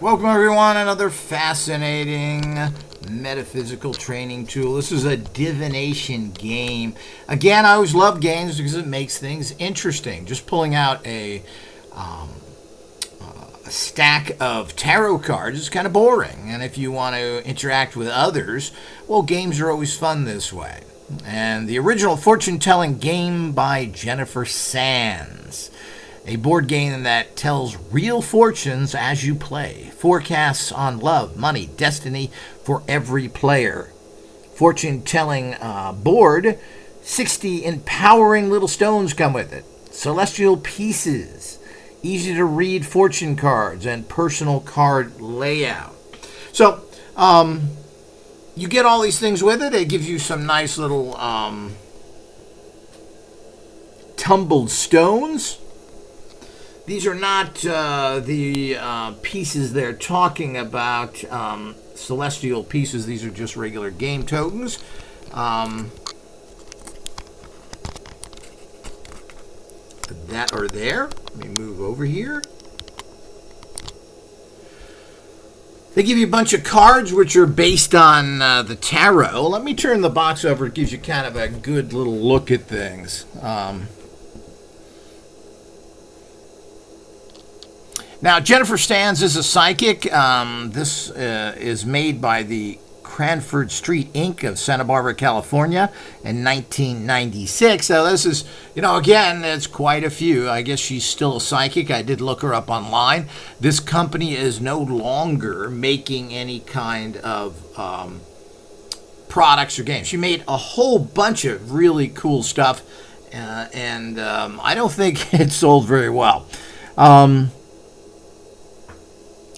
Welcome, everyone. Another fascinating metaphysical training tool. This is a divination game. Again, I always love games because it makes things interesting. Just pulling out a stack of tarot cards is kind of boring. And if you want to interact with others, well, games are always fun this way. And the original fortune-telling game by Jennifer Sands. A board game that tells real fortunes as you play. Forecasts on love, money, destiny for every player. Fortune-telling board. 60 empowering little stones come with it. Celestial pieces. Easy to read fortune cards and personal card layout. So, you get all these things with it. It gives you some nice little tumbled stones. These are not the pieces they're talking about, celestial pieces. These are just regular game tokens. That are there. Let me move over here. They give you a bunch of cards which are based on the tarot. Let me turn the box over. It gives you kind of a good little look at things. Now, Jennifer Sands is a psychic. This is made by the Cranford Street Inc. of Santa Barbara, California in 1996. So this is, again, it's quite a few. I guess she's still a psychic. I did look her up online. This company is no longer making any kind of products or games. She made a whole bunch of really cool stuff, and I don't think it sold very well.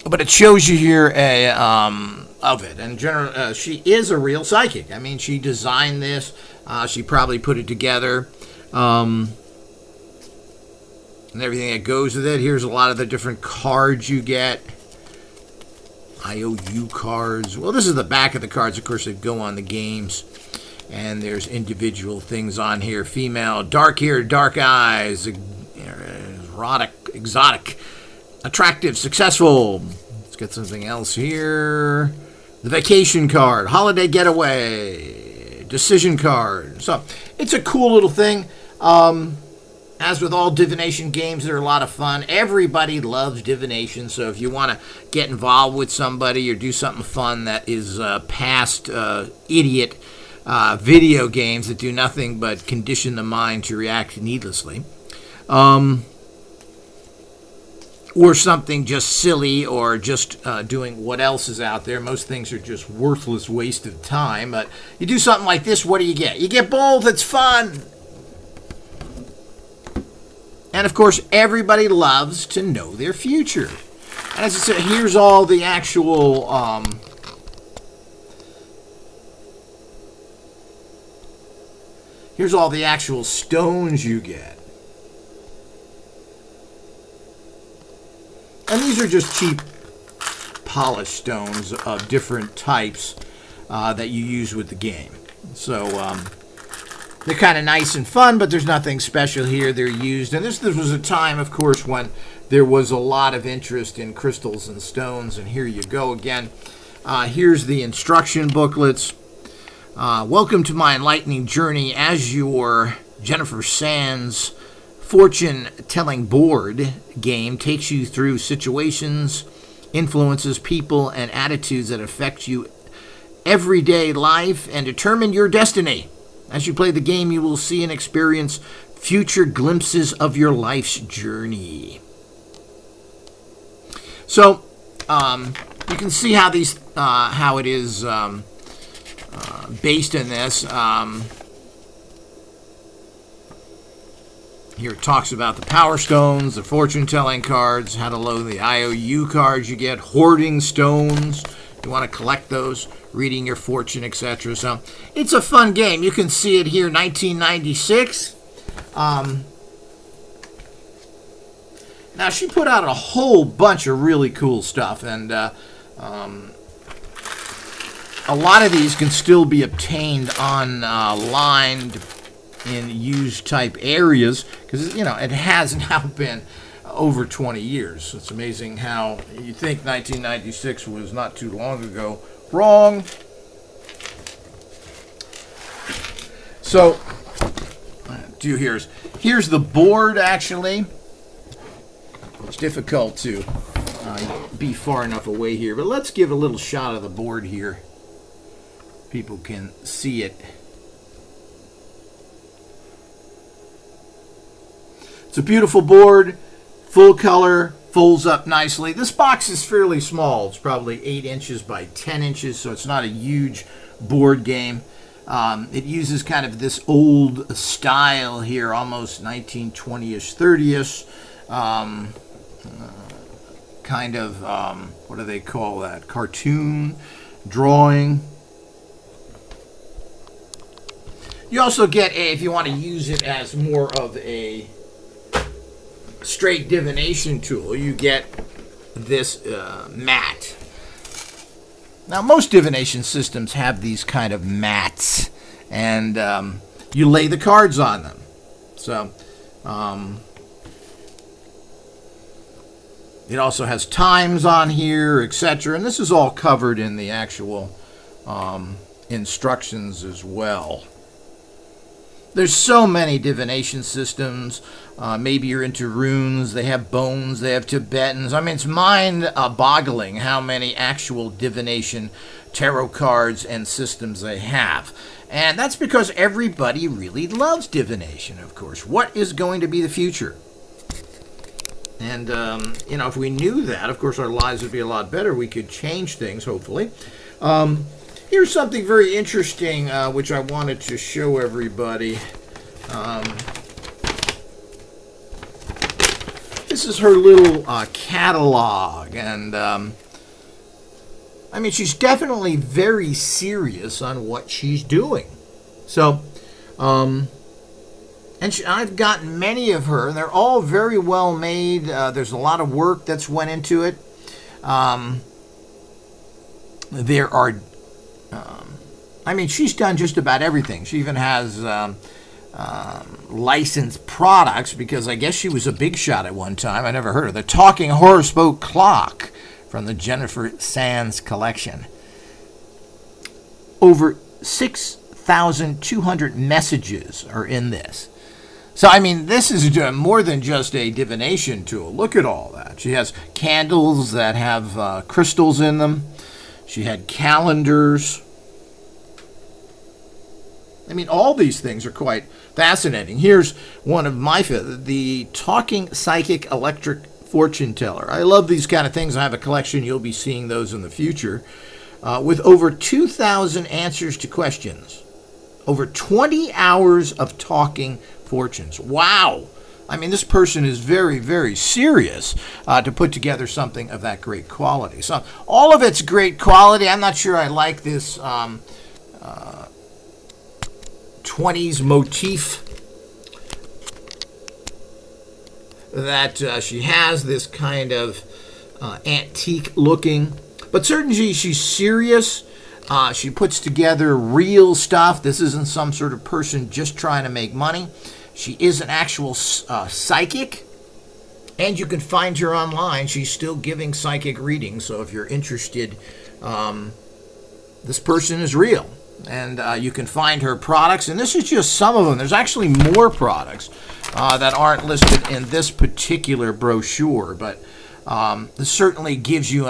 But it shows you here of it. And she is a real psychic. I mean, she designed this. She probably put it together. And everything that goes with it. Here's a lot of the different cards you get. IOU cards. Well, this is the back of the cards, of course, that go on the games. And there's individual things on here. Female, dark hair, dark eyes, erotic, exotic. Attractive, successful. Let's get something else here. The vacation card, holiday getaway, decision card. So it's a cool little thing. As with all divination games, they're a lot of fun. Everybody loves divination. So if you want to get involved with somebody or do something fun that is past idiot video games that do nothing but condition the mind to react needlessly. Or something just silly, or just doing what else is out there. Most things are just worthless waste of time. But you do something like this, what do you get? You get both. It's fun. And, of course, everybody loves to know their future. And as I said, here's all the actual stones you get. And these are just cheap polished stones of different types that you use with the game. So they're kind of nice and fun, but there's nothing special here. They're used. And this was a time, of course, when there was a lot of interest in crystals and stones. And here you go again. Here's the instruction booklets. Welcome to my enlightening journey as your Jennifer Sands fortune-telling board game takes you through situations, influences, people, and attitudes that affect you everyday life and determine your destiny. As you play the game, you will see and experience future glimpses of your life's journey. So, you can see how these, how it is based in this. Here it talks about the power stones, the fortune-telling cards, how to load the IOU cards you get, hoarding stones. You want to collect those, reading your fortune, etc. So it's a fun game. You can see it here, 1996. Now, she put out a whole bunch of really cool stuff, and a lot of these can still be obtained online in used type areas, because it has now been over 20 years. It's amazing how you think 1996 was not too long ago. Wrong. So, here's the board, actually. It's difficult to be far enough away here, but let's give a little shot of the board here. People can see it. It's a beautiful board, full color, folds up nicely. This box is fairly small. It's probably 8 inches by 10 inches, so it's not a huge board game. It uses kind of this old style here, almost 1920-ish, 30-ish, kind of, what do they call that? Cartoon drawing. You also get if you want to use it as more of a straight divination tool, you get this mat. Now, most divination systems have these kind of mats, and you lay the cards on them. So, it also has times on here, etc. And this is all covered in the actual instructions as well. There's so many divination systems. Maybe you're into runes. They have bones. They have Tibetans. I mean, it's mind-boggling how many actual divination tarot cards and systems they have. And that's because everybody really loves divination, of course. What is going to be the future? And, if we knew that, of course, our lives would be a lot better. We could change things, hopefully. Here's something very interesting, which I wanted to show everybody. This is her little catalog, and I mean, she's definitely very serious on what she's doing. So, I've gotten many of her, and they're all very well made. There's a lot of work that's went into it. There are she's done just about everything. She even has licensed products, because I guess she was a big shot at one time. I never heard of the Talking Horoscope Clock from the Jennifer Sands collection. Over 6,200 messages are in this. So, I mean, this is more than just a divination tool. Look at all that. She has candles that have crystals in them. She had calendars. I mean, all these things are quite fascinating. Here's one of my favorites, the Talking Psychic Electric Fortune Teller. I love these kind of things. I have a collection. You'll be seeing those in the future. With over 2,000 answers to questions. Over 20 hours of talking fortunes. Wow! I mean, this person is very, very serious to put together something of that great quality. So, all of it's great quality. I'm not sure I like this 20s motif that she has, this kind of antique looking, but certainly she's serious. She puts together real stuff. This isn't some sort of person just trying to make money. She is an actual psychic, and you can find her online. She's still giving psychic readings, so if you're interested, this person is real. And you can find her products, and this is just some of them. There's actually more products that aren't listed in this particular brochure, but this certainly gives you